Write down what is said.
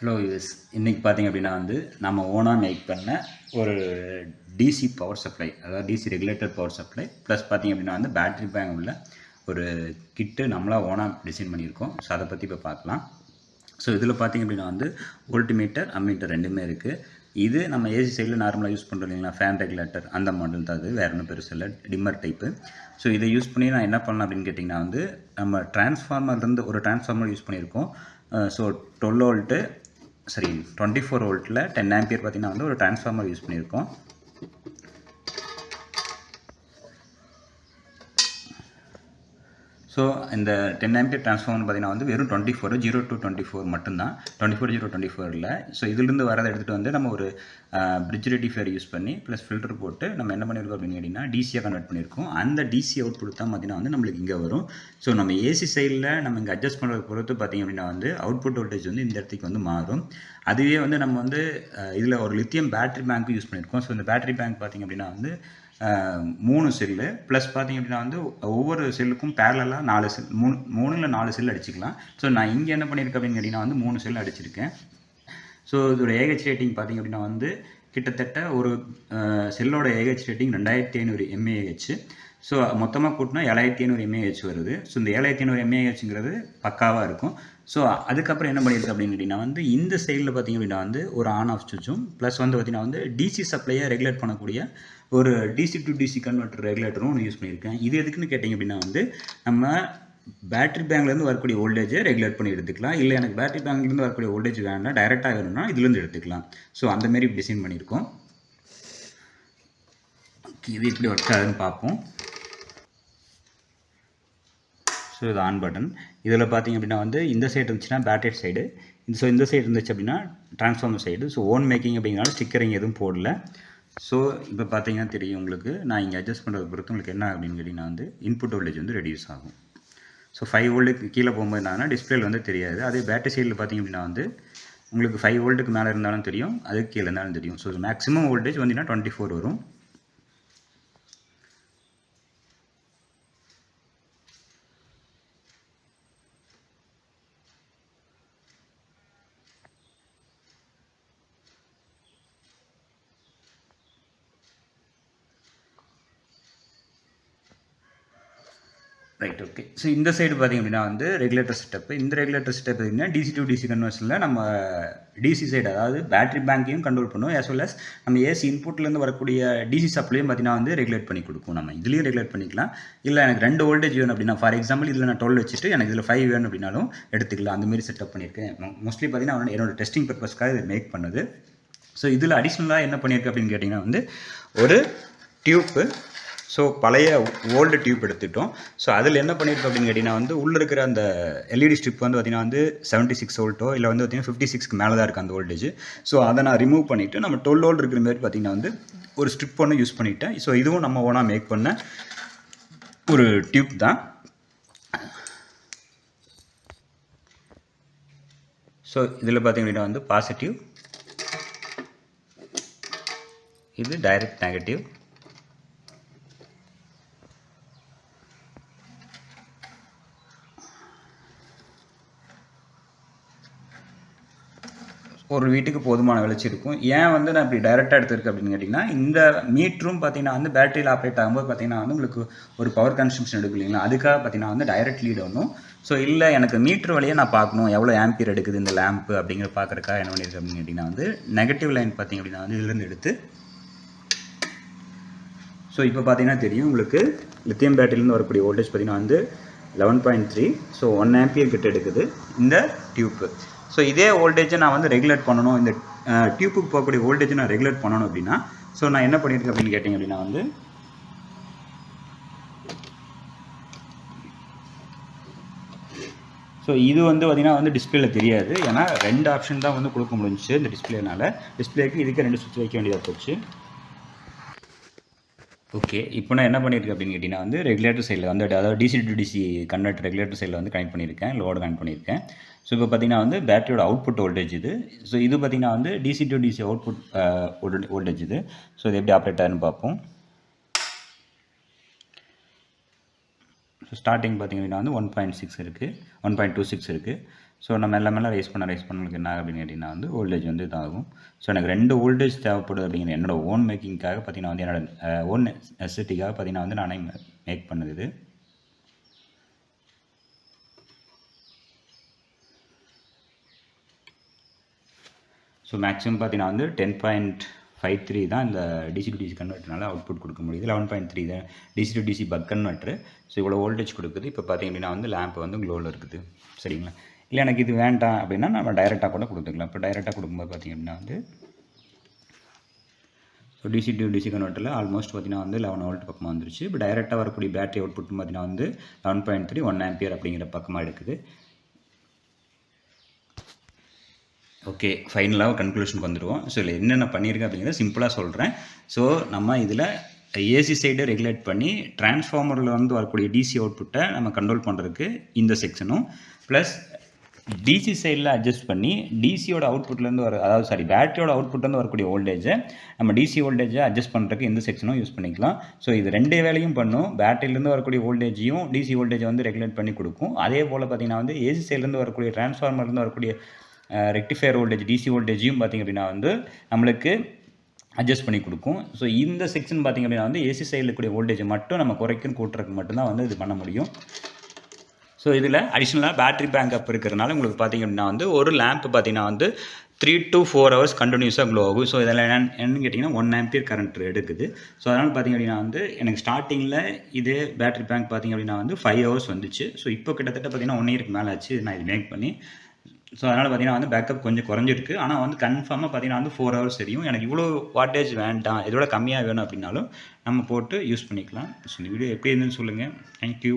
Hello US இன்றைக்கி பார்த்திங்க அப்படின்னா நம்ம ஓனாக மேக் பண்ண ஒரு டிசி பவர் சப்ளை, அதாவது DC regulator power supply plus பார்த்திங்க அப்படின்னா பேட்ரி பேங்க் உள்ள ஒரு கிட்டு நம்மளாக ஓனாக டிசைன் பண்ணியிருக்கோம். ஸோ அதை பற்றி இப்போ பார்க்கலாம். ஸோ இதில் பார்த்திங்க அப்படின்னா வோல்ட்மீட்டர் அம்மீட்டர் ரெண்டுமே இருக்குது. இது நம்ம ஏசி சைடில் நார்மலாக யூஸ் பண்ணுறோம் இல்லைங்களா, ஃபேன் ரெகுலேட்டர் அந்த மாடல் தான். அது வேறு ஒன்றும் பெருசு இல்லை, டிம்மர் டைப்பு. ஸோ இதை யூஸ் பண்ணி நான் என்ன பண்ணலாம் அப்படின்னு கேட்டிங்கன்னா நம்ம டிரான்ஸ்ஃபார்மர்லேருந்து ஒரு டிரான்ஸ்ஃபார்மர் யூஸ் பண்ணியிருக்கோம். ஸோ 12 வோல்ட்டு 24 வோல்ட்டில் 10 ஆம்பியர் பார்த்திங்கன்னா ஒரு டிரான்ஸ்ஃபார்மர் யூஸ் பண்ணியிருக்கோம். ஸோ இந்த 10 ஆம்பியர் டிரான்ஸ்ஃபார்மர் பார்த்திங்கன்னா வெறும் 24 0 to 24 மட்டும்தான், 24 0 24 இல்லை. ஸோ இதிலிருந்து வரதை எடுத்துகிட்டு நம்ம ஒரு பிரிட்ஜ் ரெட்டிஃபையர் யூஸ் பண்ணி ப்ளஸ் ஃபில்டர் போட்டு நம்ம என்ன பண்ணியிருக்கோம் அப்படின்னு கேட்டிங்கன்னா டிசியாக கன்வெர்ட் பண்ணியிருக்கோம். அந்த டிசி அவுட்புட் தான் பார்த்திங்கன்னா நம்மளுக்கு இங்கே வரும். ஸோ நம்ம ஏசி சைடில் நம்ம இங்கே அட்ஜஸ்ட் பண்ணுறது பொறுத்து பார்த்திங்க அப்படின்னா அவுட்புட் வோல்டேஜ் இந்த இடத்துக்கு மாறும். அதுவே நம்ம இதில் ஒரு லித்தியம் பேட்டரி பேங்க்கு யூஸ் பண்ணியிருக்கோம். ஸோ இந்த பேட்டரி பேங்க் பார்த்திங்க அப்படின்னா 3 செல்லு ப்ளஸ் பார்த்திங்க அப்படின்னா ஒவ்வொரு செல்லுக்கும் பேரலாக 4 செல் 3 இல்லை 4 செல் அடிச்சிக்கலாம். ஸோ நான் இங்கே என்ன பண்ணியிருக்கேன் அப்படின்னு கேட்டிங்கன்னா 3 செல் அடிச்சிருக்கேன். ஸோ இதோட ஏஹெச் ரேட்டிங் பார்த்திங்க அப்படின்னா கிட்டத்தட்ட ஒரு செல்லோட ஏஹெச் ரேட்டிங் 2500 mAh. ஸோ மொத்தமாக கூட்டினா 7500 mAh வருது. ஸோ இந்த 7500 mAhங்கிறது பக்காவாக இருக்கும். ஸோ அதுக்கப்புறம் என்ன பண்ணியிருக்கு அப்படின்னு கேட்டிங்கன்னா இந்த சைடில் பார்த்திங்க அப்படின்னா ஒரு ஆன் ஆஃப் சுவிட்சும் ப்ளஸ் பார்த்திங்கன்னா டிசி சப்ளையை ரெகுலேட் பண்ணக்கூடிய ஒரு டிசி டு டிசி கன்வெர்ட்டர் ரெகுலேட்டரும் ஒன்று யூஸ் பண்ணியிருக்கேன். இது எதுக்குன்னு கேட்டிங்க அப்படின்னா நம்ம பேட்டரி பேங்க்லேருந்து வரக்கூடிய வோல்டேஜை ரெகுலேட் பண்ணி எடுத்துக்கலாம். இல்லை எனக்கு பேட்டரி பேங்க்லேருந்து வரக்கூடிய வோல்டேஜ் வேணும்னா டைரெக்டாக வேணும்னா இதுலேருந்து எடுத்துக்கலாம். ஸோ அந்தமாரி டிசைன் பண்ணியிருக்கோம். இது இப்படி ஒர்க் ஆகுதுன்னு பார்ப்போம். ஸோ இது ஆன் பட்டன். இதில் பார்த்திங்க அப்படின்னா இந்த சைடு இருந்துச்சுன்னா பேட்டரி சைடு, இந்த சைடு இருந்துச்சு அப்படின்னா transformer side. So own making அப்படிங்கிறனால ஸ்டிக்கரிங் எதுவும் போடல. ஸோ இப்போ பார்த்தீங்கன்னா தெரியும் உங்களுக்கு, நான் இங்கே அட்ஜஸ்ட் பண்ணுறது பொறுத்து உங்களுக்கு என்ன அப்படின்னு கேட்டிங்கன்னா இன்புட் வோல்டேஜ் ரெடியூஸ் ஆகும். ஸோ 5 வோல்ட்டுக்கு கீழே போகும்போது என்னன்னா டிஸ்பிளேல தெரியாது. அதே பேட்டரி சைடில் பார்த்திங்க அப்படின்னா உங்களுக்கு 5 வோல்ட்டுக்கு மேலே இருந்தாலும் தெரியும், அதுக்கு கீழே இருந்தாலும் தெரியும். ஸோ மேக்ஸிமம் வோல்டேஜ் 24 வரும். Right, okay. ஸோ இந்த சைடு பார்த்திங்க அப்படின்னா ரெகுலேட்டர் செட்டப். இந்த ரெகுலேட்டர் செட்டப் பார்த்திங்கன்னா டிசி டு டிசி கன்வர்ஷனில் நம்ம டிசி சைடு, அதாவது பேட்டரி பேங்க்கையும் கண்ட்ரோல் பண்ணும், as well as நம்ம ஏசி இன்புட்லேருந்து வரக்கூடிய டிசி சப்ளையும் பார்த்திங்கன்னா ரெகுலேட் பண்ணி கொடுக்கும். நம்ம இதுலேயும் ரெகுலேட் பண்ணிக்கலாம். இல்லை எனக்கு 2 வோல்டேஜ் வேணும் அப்படின்னா, ஃபார் எக்ஸாம்பிள் இதில் நான் 12 வச்சுட்டு எனக்கு இதில் 5 வேணும் அப்படின்னாலும் எடுத்துக்கலாம். அந்தமாரி செட்டப் பண்ணியிருக்கேன். மோஸ்ட்லி பார்த்திங்கன்னா என்னோட டெஸ்டிங் பர்பஸ்க்காக இது மேக் பண்ணுது. ஸோ இதில் அடிஷ்னலாக என்ன பண்ணியிருக்கு அப்படின்னு கேட்டிங்கன்னா ஒரு டியூப்பு. ஸோ பழைய ஓல்டு டியூப் எடுத்துட்டோம். ஸோ அதில் என்ன பண்ணியிருக்கோம் அப்படின்னு கேட்டிங்கன்னா உள்ளே இருக்கிற அந்த எல்இடி ஸ்ட்ரிப் பார்த்திங்கன்னா 76 வோல்ட்டோ இல்லை பார்த்திங்கன்னா 56க்கு மேலே தான் இருக்குது அந்த வோல்டேஜ். ஸோ அதை நான் ரிமூவ் பண்ணிவிட்டு நம்ம 12 வோல்ட் இருக்கிற மாதிரி பார்த்திங்கன்னா ஒரு ஸ்ட்ரிப் ஒன்று யூஸ் பண்ணிவிட்டேன். ஸோ இதுவும் நம்ம ஓனாக மேக் பண்ண ஒரு டியூப் தான். ஸோ இதில் பார்த்திங்க அப்படின்னா பாசிட்டிவ், இது டைரக்ட் நெகட்டிவ். ஒரு வீட்டுக்கு போதுமான வெளிச்சம் இருக்கும். ஏன் நான் இப்படி டைரெக்டாக எடுத்துருக்கு அப்படின்னு கேட்டிங்கன்னா, இந்த மீட்டரும் பார்த்திங்கன்னா பேட்டரியில் ஆப்ரேட் ஆகும்போது பார்த்திங்கன்னா உங்களுக்கு ஒரு பவர் கன்சம்ஷன் எடுக்கும் இல்லைங்களா, அதுக்காக பார்த்திங்கன்னா டைரக்ட் லீட் வரணும். ஸோ இல்லை எனக்கு மீட்ரு வழியே நான் பார்க்கணும் எவ்வளோ ஆம்பியர் எடுக்குது இந்த லேம்ப்பு அப்படிங்கிற பார்க்குறக்காக என்ன பண்ணியிருக்கு அப்படின்னு கேட்டிங்கன்னா நெகட்டிவ் லைன் பார்த்திங்க அப்படின்னா இதுலேருந்து எடுத்து, ஸோ இப்போ பார்த்திங்கன்னா தெரியும் உங்களுக்கு லித்தியம் பேட்டரியிலேருந்து வரக்கூடிய வோல்டேஜ் பார்த்திங்கன்னா 11.3. ஸோ 1 ஆம்பியர் கிட்ட எடுக்குது இந்த டியூப்பு. ஸோ இதே வோல்டேஜை நான் ரெகுலேட் பண்ணணும், இந்த டியூப்புக்கு போகக்கூடிய வோல்டேஜை நான் ரெகுலேட் பண்ணணும் அப்படின்னா, ஸோ நான் என்ன பண்ணியிருக்கேன் அப்படின்னு கேட்டிங்க அப்படின்னா ஸோ இது பார்த்திங்கன்னா டிஸ்பிளேல தெரியாது. ஏன்னா 2 ஆப்ஷன் தான் கொடுக்க முடிஞ்சிச்சு இந்த டிஸ்பிளேனால. டிஸ்பிளேக்கு இதுக்கு 2 சுவிட்ச் வைக்க வேண்டியதாக போச்சு. ஓகே, இப்போ நான் என்ன பண்ணியிருக்கேன் அப்படின்னு கேட்டிங்கன்னா ரெகுலேட்டர் சைடில் அதாவது DC to DC convert regulator சைடில் கனெக்ட் பண்ணியிருக்கேன், லோடு கனெக்ட் பண்ணியிருக்கேன். ஸோ இப்போ பார்த்திங்கன்னா பேட்டரியோட அவுட்புட் வோல்டேஜ் இது. ஸோ இது பார்த்திங்கன்னா DC to DC output voltage இது. ஸோ இது எப்படி ஆப்ரேட் ஆகுதுன்னு பார்ப்போம். ஸோ ஸ்டார்டிங் பார்த்திங்க அப்படின்னா 1.6 இருக்குது, 1.26 இருக்குது. ஸோ நம்ம எல்லாமே ரைஸ் பண்ணலுக்கு என்ன அப்படின்னு கேட்டிங்கன்னா வந்து வோல்டேஜ் வந்து இதாகும். ஸோ எனக்கு 2 வோல்டேஜ் தேவைப்படுது அப்படிங்கிற என்னோடய ஓன் மேக்கிங்காக பார்த்தீங்கன்னா வந்து என்னோடய ஓன் நெசசிட்டிக்காக பார்த்தீங்கன்னா வந்து நானே மேக் பண்ணுது இது. ஸோ மேக்ஸிமம் பார்த்தீங்கன்னா வந்து 10.53 தான் இந்த டிசி டு டிசி கன்வெர்ட்டர்னால அவுட்புட் கொடுக்க முடியுது. 11.3 தான் DC to DC buck converter. So இவ்வளோ வோல்டேஜ் கொடுக்குது. இப்போ பார்த்தீங்க அப்படின்னா வந்து லேம்ப் வந்து க்ளோவில் இருக்குது. சரிங்களா? இல்லை எனக்கு இது வேண்டாம் அப்படின்னா நம்ம டைரெக்டாக கூட கொடுத்துக்கலாம். இப்போ டைரெக்டாக கொடுக்கும்போது பார்த்திங்க அப்படின்னா வந்து ஸோ டிசி டு டிசி கன்வெர்ட்டரில் ஆல்மோஸ்ட் பார்த்திங்கன்னா வந்து 11 வோல்ட் பக்கமாக வந்துருச்சு. இப்போ டைரெக்டாக வரக்கூடிய பேட்டரி அவுட்புட் பார்த்திங்கன்னா வந்து 11.3 1 ஆம்பியர் அப்படிங்கிற பக்கமாக எடுக்குது. ஓகே, ஃபைனலாக கன்க்ளூஷனுக்கு வந்துடுவோம். ஸோ இதில் என்னென்ன பண்ணியிருக்கேன் அப்படிங்கிறத சிம்பிளாக சொல்கிறேன். ஸோ நம்ம இதில் ஏசி சைடை ரெகுலேட் பண்ணி டிரான்ஸ்ஃபார்மரில் வந்து வரக்கூடிய டிசி அவுட்புட்டை நம்ம கண்ட்ரோல் பண்ணுறதுக்கு இந்த செக்ஷனும், ப்ளஸ் டிசி சைடில் அட்ஜஸ்ட் பண்ணி டிசியோட அவுட்புட்லேருந்து பேட்டரியோட அவுட்புட்லேருந்து வரக்கூடிய வோல்டேஜை நம்ம டிசி வோல்டேஜை அட்ஜஸ்ட் பண்ணுறதுக்கு இந்த செக்ஷனும் யூஸ் பண்ணிக்கலாம். ஸோ இது 2 வேலையும் பண்ணும். பேட்டரியிலேருந்து வரக்கூடிய வோல்டேஜையும் டிசி வோல்டேஜை வந்து ரெகுலேட் பண்ணி கொடுக்கும். அதே போல் பார்த்திங்கன்னா வந்து ஏசி சைட்லேருந்து வரக்கூடிய டிரான்ஸ்ஃபார்மர்லேருந்து வரக்கூடிய ரெக்டிஃபையர் வோல்டேஜ் டிசி வோல்டேஜையும் பார்த்திங்க அப்படின்னா வந்து நம்மளுக்கு அட்ஜஸ்ட் பண்ணி கொடுக்கும். ஸோ இந்த செக்ஷன் பார்த்திங்க அப்படின்னா வந்து ஏசி சைடில் இருக்கக்கூடிய வோல்டேஜை மட்டும் நம்ம குறைக்கும் கூட்டுறதுக்கு மட்டும்தான் வந்து இது பண்ண முடியும். ஸோ இதில் அடிஷ்னலாக பேட்டரி பேக்கப் இருக்கிறதுனால உங்களுக்கு பார்த்திங்க அப்படின்னா வந்து ஒரு லேம்ப் பார்த்திங்கன்னா வந்து 3 to 4 hours கண்டினியூஸாக க்ளோ ஆகும். ஸோ இதில் என்னன்னு கேட்டிங்கன்னா 1 ஆம்பியர் கரண்ட் எடுக்குது. ஸோ அதனால் பார்த்திங்க அப்படின்னா வந்து எனக்கு ஸ்டார்டிங்கில் இதே பேட்டரி பேங்க் பார்த்திங்க அப்படின்னா வந்து 5 hours வந்துச்சு. ஸோ இப்போ கிட்டத்தட்ட பார்த்திங்கன்னா 1 yearக்கு மேலே ஆச்சு நான் இது மேக் பண்ணி. ஸோ அதனால் பார்த்திங்கன்னா வந்து பேக்கப் கொஞ்சம் குறைஞ்சிருக்கு. ஆனால் வந்து கன்ஃபார்மாக பார்த்திங்கன்னா வந்து 4 hours தெரியும். எனக்கு இவ்வளோ வாட்டேஜ் வேண்டாம், இதோட கம்மியாக வேணும் அப்படின்னாலும் நம்ம போட்டு யூஸ் பண்ணிக்கலாம். ஸோ இந்த வீடியோ எப்படி இருந்துன்னு சொல்லுங்கள். தேங்க்யூ.